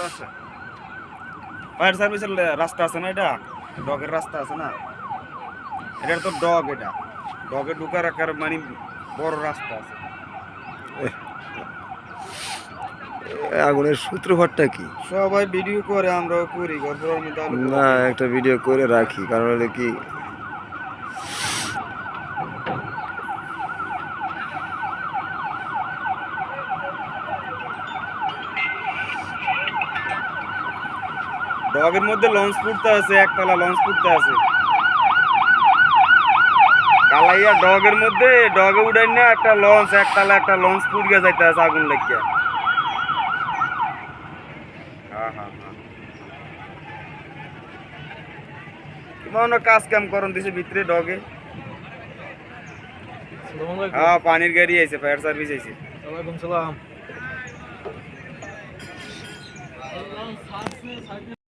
রাস্তা আছে, ফায়ার সার্ভিসের রাস্তা আছে না, এটা ডগের রাস্তা আছে না, এটা তো ডগ, এটা ডগে ঢুকার আকার মানে বড় রাস্তা আছে। আগুনের সূত্রপাতটা কি? সবাই ভিডিও করে, আমরাও করি, গল্পের মধ্যে আলু না, একটা ভিডিও করে রাখি, কারণ হলো কি ডগের মধ্যে লঞ্চ ফুটতে আছে, একতলা লঞ্চ ফুটতে আছে। কালাইয়া ডগের মধ্যে ডগে উঠাই না একটা লঞ্চ, একতলা একটা লঞ্চ ফুটকে যাইতে আছে আগুন লাগিয়া। হ্যাঁ হ্যাঁ হ্যাঁ, মনে কাজ কাম করন দিছে ভিতরে ডগে। হ্যাঁ, পানির গাড়ি আইছে, ফায়ার সার্ভিস আইছে। ওয়ালাইকুম সালাম।